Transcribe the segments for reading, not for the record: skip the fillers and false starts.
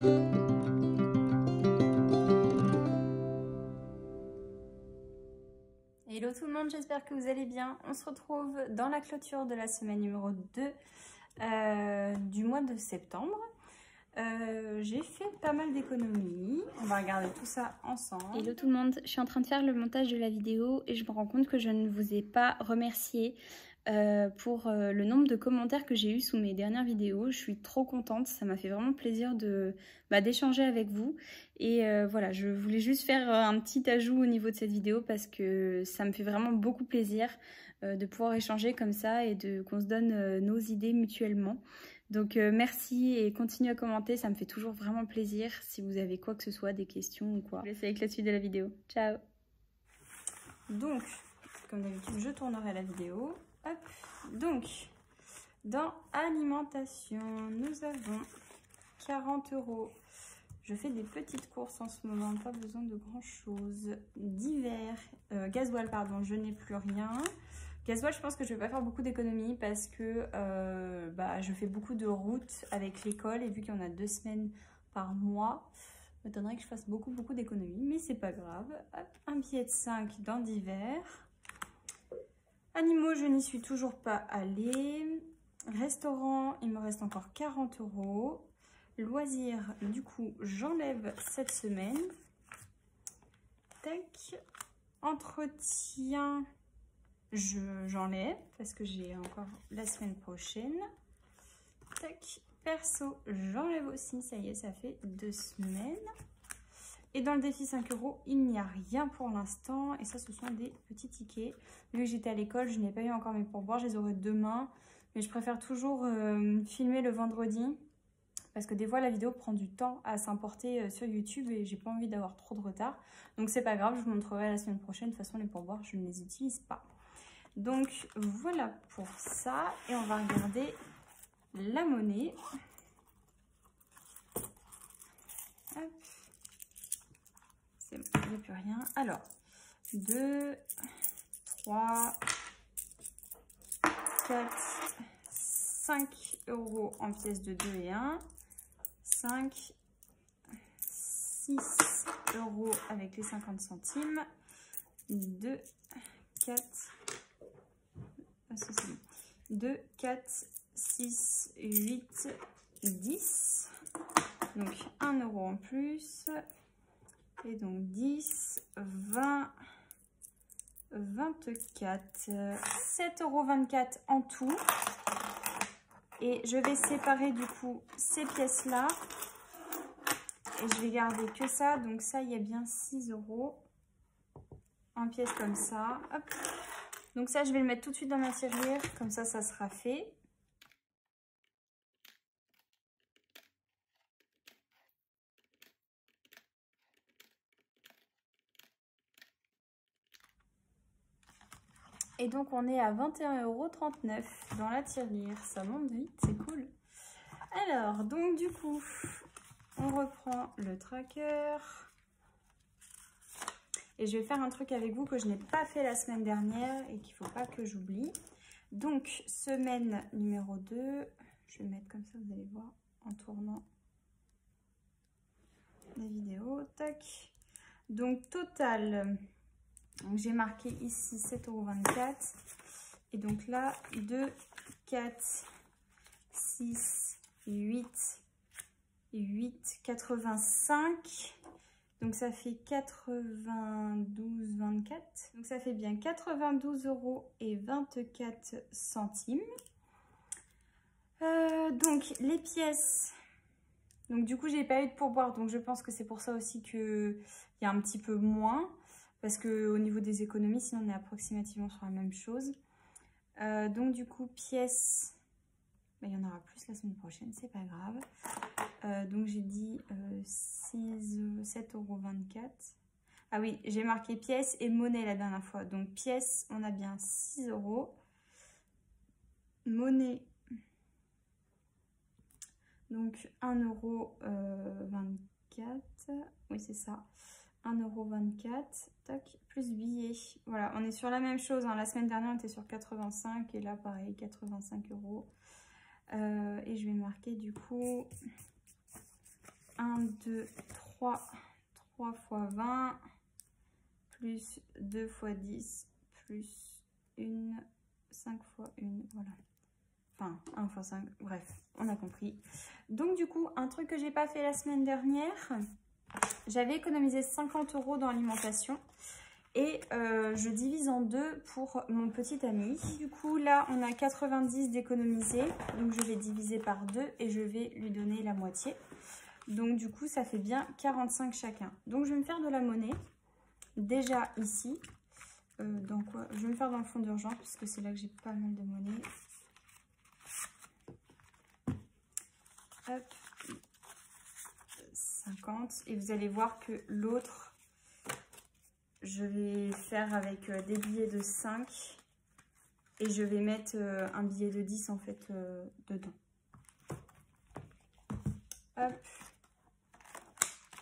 Hello tout le monde, j'espère que vous allez bien. On se retrouve dans la clôture de la semaine numéro 2 du mois de septembre. J'ai fait pas mal d'économies, on va regarder tout ça ensemble. Hello tout le monde, je suis en train de faire le montage de la vidéo et je me rends compte que je ne vous ai pas remercié pour le nombre de commentaires que j'ai eu sous mes dernières vidéos. Je suis trop contente, ça m'a fait vraiment plaisir d'échanger avec vous. Et voilà, je voulais juste faire un petit ajout au niveau de cette vidéo parce que ça me fait vraiment beaucoup plaisir de pouvoir échanger comme ça et qu'on se donne nos idées mutuellement. Donc merci et continuez à commenter, ça me fait toujours vraiment plaisir si vous avez quoi que ce soit, des questions ou quoi. Je vous laisse avec la suite de la vidéo. Ciao! Donc, comme d'habitude, je tournerai la vidéo. Hop. Donc, dans alimentation, nous avons 40 €. Je fais des petites courses en ce moment, pas besoin de grand chose. D'hiver, gasoil, pardon, je n'ai plus rien. Gasoil, je pense que je vais pas faire beaucoup d'économies parce que je fais beaucoup de routes avec l'école et vu qu'il y en a 2 semaines par mois, il m'étonnerait que je fasse beaucoup d'économies, mais c'est pas grave. Hop, un billet de 5 dans d'hiver. Animaux, je n'y suis toujours pas allée. Restaurant, il me reste encore 40 €. Loisirs, du coup, j'enlève cette semaine. Tac. Entretien, j'enlève parce que j'ai encore la semaine prochaine. Tac. Perso, j'enlève aussi. Ça y est, ça fait 2 semaines. Et dans le défi 5 €, il n'y a rien pour l'instant. Et ça, ce sont des petits tickets. Vu que j'étais à l'école, je n'ai pas eu encore mes pourboires. Je les aurai demain. Mais je préfère toujours filmer le vendredi. Parce que des fois, la vidéo prend du temps à s'importer sur YouTube. Et j'ai pas envie d'avoir trop de retard. Donc, c'est pas grave. Je vous montrerai la semaine prochaine. De toute façon, les pourboires, je ne les utilise pas. Donc, voilà pour ça. Et on va regarder la monnaie. Hop. C'est bon, il n'y a plus rien. Alors, 2, 3, 4, 5 € en pièces de 2 et 1. 5, 6 € avec les 50 centimes. 2, 4, 2, 4, 6, 8, 10. Donc 1 € en plus. Et donc 10, 20, 24, 7,24 € en tout. Et je vais séparer du coup ces pièces-là. Et je vais garder que ça. Donc ça, il y a bien 6 € en pièces comme ça. Hop. Donc ça, je vais le mettre tout de suite dans ma tirelire. Comme ça, ça sera fait. Et donc, on est à 21,39 € dans la tirelire. Ça monte vite, c'est cool. Alors, donc du coup, on reprend le tracker. Et je vais faire un truc avec vous que je n'ai pas fait la semaine dernière et qu'il ne faut pas que j'oublie. Donc, semaine numéro 2. Je vais le mettre comme ça, vous allez voir, en tournant la vidéo. Tac. Donc, total... j'ai marqué ici 7,24 €. Et donc là, 2, 4, 6, 8, 85. Donc ça fait 92,24. Donc ça fait bien 92,24 €. Donc les pièces. Donc du coup, j'ai pas eu de pourboire. Donc je pense que c'est pour ça aussi qu'il y a un petit peu moins. Parce qu'au niveau des économies, sinon on est approximativement sur la même chose. Donc du coup, pièces, il y en aura plus la semaine prochaine, c'est pas grave. Donc j'ai dit 7,24 €. Ah oui, j'ai marqué pièces et monnaie la dernière fois. Donc pièces, on a bien 6 €. Monnaie, donc 1,24 €. Oui, c'est ça. 1,24 €, tac, plus billets. Voilà, on est sur la même chose. Hein. La semaine dernière, on était sur 85 et là, pareil, 85 €. Et je vais marquer du coup 1, 2, 3, 3 fois 20, plus 2 fois 10, plus 1, 5 fois 1, voilà. Enfin, 1 fois 5, bref, on a compris. Donc du coup, un truc que j'ai pas fait la semaine dernière, j'avais économisé 50 € dans l'alimentation. Et je divise en deux pour mon petit ami. Du coup, là, on a 90 d'économiser. Donc, je vais diviser par 2 et je vais lui donner la moitié. Donc, du coup, ça fait bien 45 chacun. Donc, je vais me faire de la monnaie. Déjà ici. Dans quoi? Je vais me faire dans le fonds d'urgence parce que c'est là que j'ai pas mal de monnaie. Hop. 50. Et vous allez voir que l'autre... je vais faire avec des billets de 5 et je vais mettre un billet de 10 en fait dedans. Hop.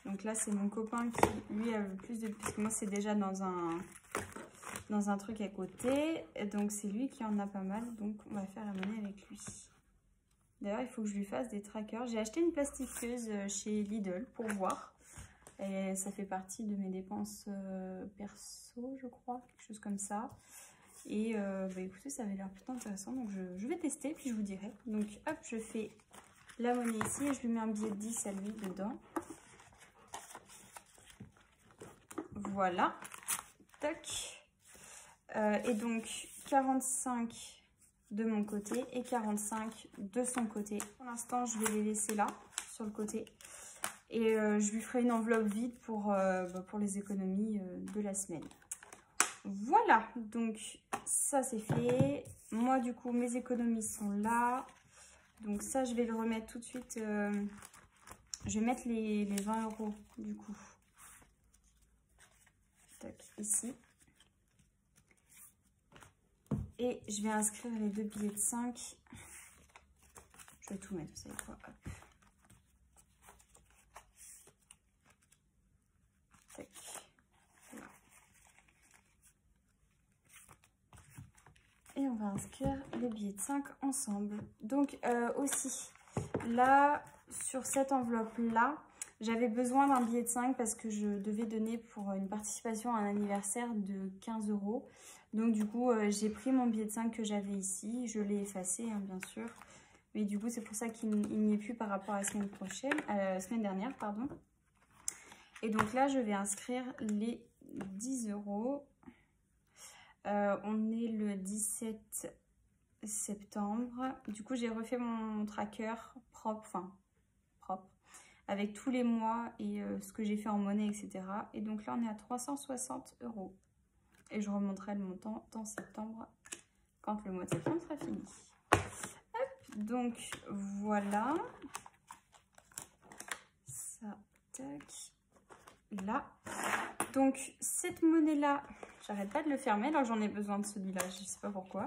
Donc là c'est mon copain qui lui a le plus de... parce que moi c'est déjà dans un truc à côté. Et donc c'est lui qui en a pas mal. Donc on va faire la monnaie avec lui. D'ailleurs il faut que je lui fasse des trackers. J'ai acheté une plastiqueuse chez Lidl pour voir. Et ça fait partie de mes dépenses perso, je crois, quelque chose comme ça. Et bah, écoutez, ça avait l'air plutôt intéressant, donc je vais tester, puis je vous dirai. Donc hop, je fais la monnaie ici et je lui mets un billet de 10 à lui dedans. Voilà. Tac. Et donc 45 de mon côté et 45 de son côté. Pour l'instant, je vais les laisser là, sur le côté. Et je lui ferai une enveloppe vide pour les économies de la semaine. Voilà, donc ça c'est fait. Moi du coup mes économies sont là. Donc ça je vais le remettre tout de suite. Je vais mettre les 20 € du coup. Tac, ici. Et je vais inscrire les 2 billets de 5. Je vais tout mettre, vous savez quoi. Hop. Et on va inscrire les billets de 5 ensemble. Donc aussi, là, sur cette enveloppe-là, j'avais besoin d'un billet de 5 parce que je devais donner pour une participation à un anniversaire de 15 €. Donc du coup, j'ai pris mon billet de 5 que j'avais ici. Je l'ai effacé, hein, bien sûr. Mais du coup, c'est pour ça qu'il n'y est plus par rapport à la semaine prochaine, semaine dernière, pardon. Et donc là, je vais inscrire les 10 €. On est le 17 septembre. Du coup, j'ai refait mon tracker propre, avec tous les mois et ce que j'ai fait en monnaie, etc. Et donc là, on est à 360 €. Et je remonterai le montant dans septembre, quand le mois de septembre sera fini. Hop, donc, voilà. Ça, tac, là. Donc, cette monnaie-là, j'arrête pas de le fermer. Alors, j'en ai besoin de celui-là, je sais pas pourquoi.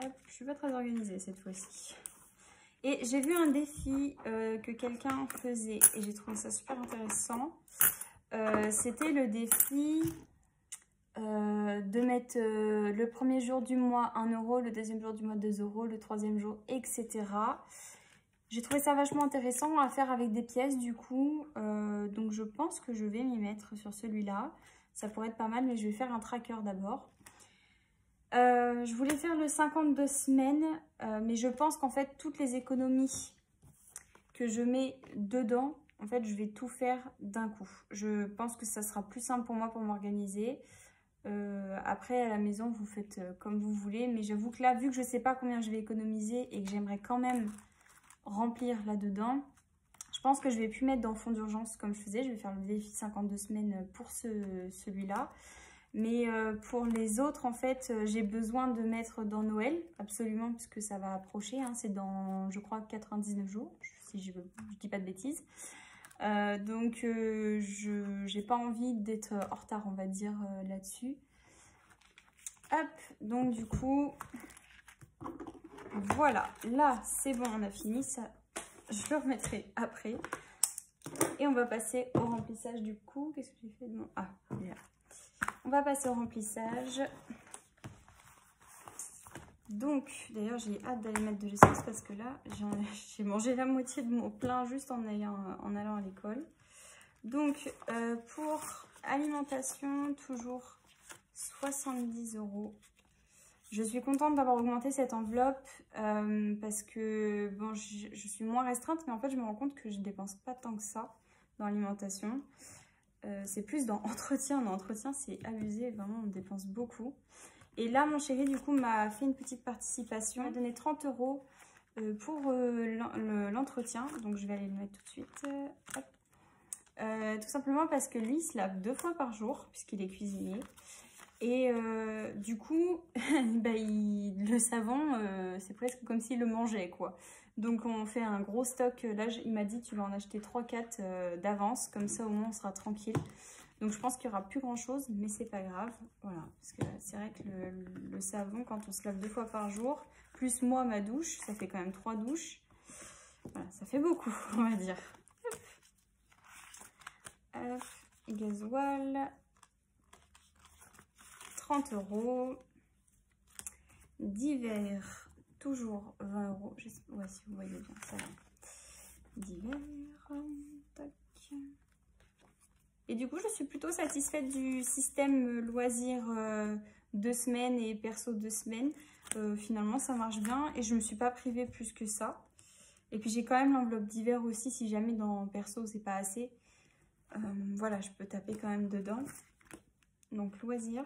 Hop, je suis pas très organisée cette fois-ci. Et j'ai vu un défi que quelqu'un faisait et j'ai trouvé ça super intéressant. C'était le défi de mettre le premier jour du mois 1 €, le deuxième jour du mois 2 €, le troisième jour, etc. J'ai trouvé ça vachement intéressant à faire avec des pièces du coup. Donc je pense que je vais m'y mettre sur celui-là. Ça pourrait être pas mal, mais je vais faire un tracker d'abord. Je voulais faire le 52 semaines, mais je pense qu'en fait, toutes les économies que je mets dedans, en fait, je vais tout faire d'un coup. Je pense que ça sera plus simple pour moi pour m'organiser. Après, à la maison, vous faites comme vous voulez. Mais j'avoue que là, vu que je ne sais pas combien je vais économiser et que j'aimerais quand même remplir là-dedans, je pense que je vais plus mettre dans le fonds d'urgence comme je faisais. Je vais faire le défi 52 semaines pour celui-là. Mais pour les autres, en fait, j'ai besoin de mettre dans Noël, absolument, puisque ça va approcher. Hein, c'est dans, je crois, 99 jours, si je dis pas de bêtises. Donc, je n'ai pas envie d'être en retard, on va dire, là-dessus. Hop, donc du coup, voilà. Là, c'est bon, on a fini. Ça, je le remettrai après. Et on va passer au remplissage du coup. Qu'est-ce que j'ai fait de mon... Ah, là. On va passer au remplissage Donc, d'ailleurs, j'ai hâte d'aller mettre de l'essence parce que là, j'ai mangé la moitié de mon plein juste en allant à l'école. Donc, pour alimentation, toujours 70 €. Je suis contente d'avoir augmenté cette enveloppe parce que, bon, je suis moins restreinte, mais en fait, je me rends compte que je ne dépense pas tant que ça dans l'alimentation. C'est plus dans entretien. Dans entretien, c'est abusé, vraiment, on dépense beaucoup. Et là, mon chéri, du coup, m'a fait une petite participation. Il m'a donné 30 € pour l'entretien. Donc, je vais aller le mettre tout de suite. Hop. Tout simplement parce que lui, il se lave 2 fois par jour, puisqu'il est cuisinier. Et du coup, bah, le savon, c'est presque comme s'il le mangeait, quoi. Donc, on fait un gros stock. Là, il m'a dit, tu vas en acheter 3-4 d'avance. Comme ça, au moins, on sera tranquille. Donc, je pense qu'il n'y aura plus grand-chose, mais c'est pas grave. Voilà, parce que c'est vrai que le savon, quand on se lave 2 fois par jour, plus moi, ma douche, ça fait quand même 3 douches. Voilà, ça fait beaucoup, on va dire. Hop, gasoil, 30 €. Divers, toujours 20 €. Ouais, si vous voyez bien, ça va. Divers, tac. Et du coup, je suis plutôt satisfaite du système loisir 2 semaines et perso 2 semaines. Finalement, ça marche bien et je ne me suis pas privée plus que ça. Et puis, j'ai quand même l'enveloppe d'hiver aussi, si jamais dans perso, c'est pas assez. Voilà, je peux taper quand même dedans. Donc, loisir.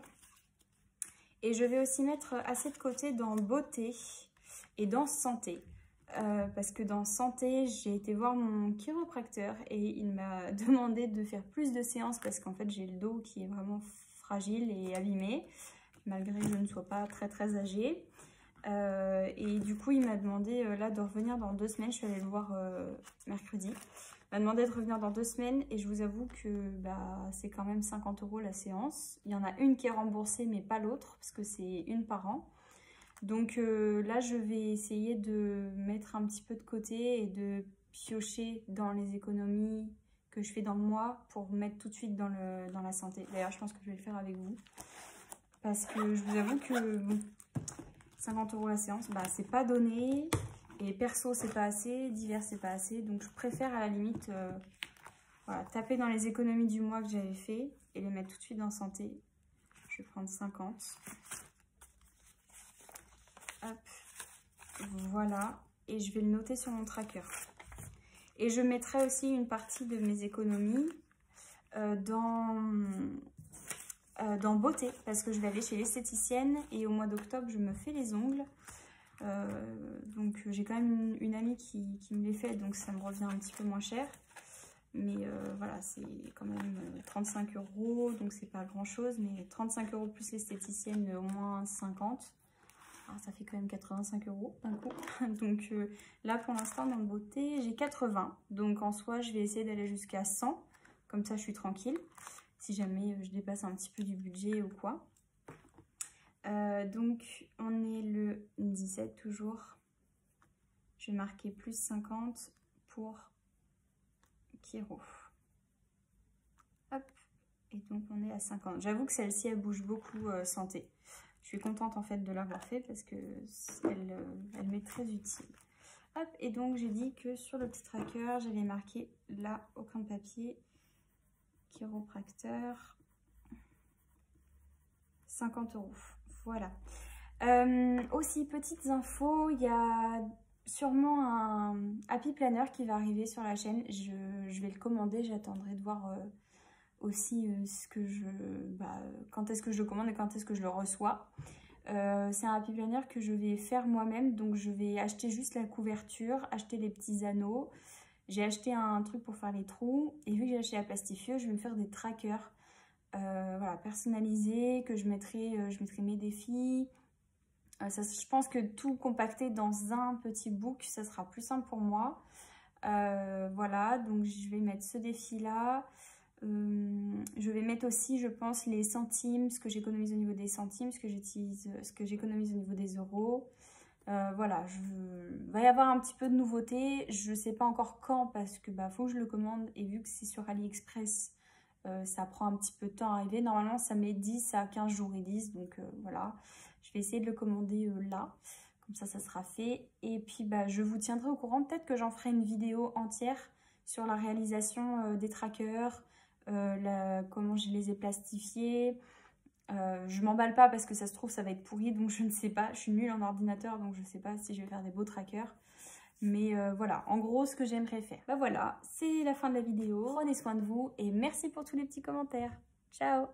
Et je vais aussi mettre assez de côté dans beauté et dans santé. Parce que dans santé, j'ai été voir mon chiropracteur et il m'a demandé de faire plus de séances parce qu'en fait, j'ai le dos qui est vraiment fragile et abîmé, malgré que je ne sois pas très âgée. Et du coup, il m'a demandé là de revenir dans 2 semaines. Je suis allée le voir mercredi. Il m'a demandé de revenir dans 2 semaines et je vous avoue que bah, c'est quand même 50 € la séance. Il y en a une qui est remboursée mais pas l'autre parce que c'est une par an. Donc là, je vais essayer de mettre un petit peu de côté et de piocher dans les économies que je fais dans le mois pour mettre tout de suite dans la santé. D'ailleurs, je pense que je vais le faire avec vous parce que je vous avoue que bon, 50 € la séance, bah, c'est pas donné. Et perso, c'est pas assez. Divers, c'est pas assez. Donc, je préfère à la limite voilà, taper dans les économies du mois que j'avais fait et les mettre tout de suite dans santé. Je vais prendre 50. Hop. Voilà. Et je vais le noter sur mon tracker. Et je mettrai aussi une partie de mes économies dans beauté. Parce que je vais aller chez l'esthéticienne et au mois d'octobre, je me fais les ongles. Donc j'ai quand même une amie qui me les fait, donc ça me revient un petit peu moins cher. Mais voilà, c'est quand même 35 €, donc c'est pas grand chose. Mais 35 € plus l'esthéticienne, au moins 50. Alors, ça fait quand même 85 € d'un coup. Donc là pour l'instant dans le beauté, j'ai 80. Donc en soi, je vais essayer d'aller jusqu'à 100. Comme ça, je suis tranquille. Si jamais je dépasse un petit peu du budget ou quoi. Donc on est le 17 toujours. Je vais marquer plus 50 pour Kiro. Hop. Et donc on est à 50. J'avoue que celle-ci elle bouge beaucoup santé. Je suis contente en fait de l'avoir fait parce que elle m'est très utile. Hop. Et donc j'ai dit que sur le petit tracker j'allais marquer là au coin de papier chiropracteur 50 €. Voilà. Aussi, petites infos, il y a sûrement un Happy Planner qui va arriver sur la chaîne. Je vais le commander, j'attendrai de voir aussi quand est-ce que je le commande et quand est-ce que je le reçois. C'est un Happy Planner que je vais faire moi-même, donc je vais acheter juste la couverture, acheter les petits anneaux. J'ai acheté un truc pour faire les trous et vu que j'ai acheté la plastifieuse, je vais me faire des trackers. Voilà, personnalisé, que je mettrai mes défis. Je pense que tout compacté dans un petit book, ça sera plus simple pour moi. Voilà, donc je vais mettre ce défi-là. Je vais mettre aussi, je pense, les centimes, ce que j'économise au niveau des centimes, ce que j'économise au niveau des euros. Voilà, il va y avoir un petit peu de nouveauté. Je ne sais pas encore quand parce que faut que je le commande et vu que c'est sur AliExpress, ça prend un petit peu de temps à arriver. Normalement, ça met 10 à 15 jours, ils disent. Donc voilà, je vais essayer de le commander là. Comme ça sera fait. Et puis bah, je vous tiendrai au courant. Peut-être que j'en ferai une vidéo entière sur la réalisation des trackers, comment je les ai plastifiés. Je m'emballe pas parce que ça se trouve ça va être pourri, donc je ne sais pas. Je suis nulle en ordinateur, donc je ne sais pas si je vais faire des beaux trackers. Mais voilà, en gros ce que j'aimerais faire. Bah voilà, c'est la fin de la vidéo. Prenez soin de vous et merci pour tous les petits commentaires. Ciao!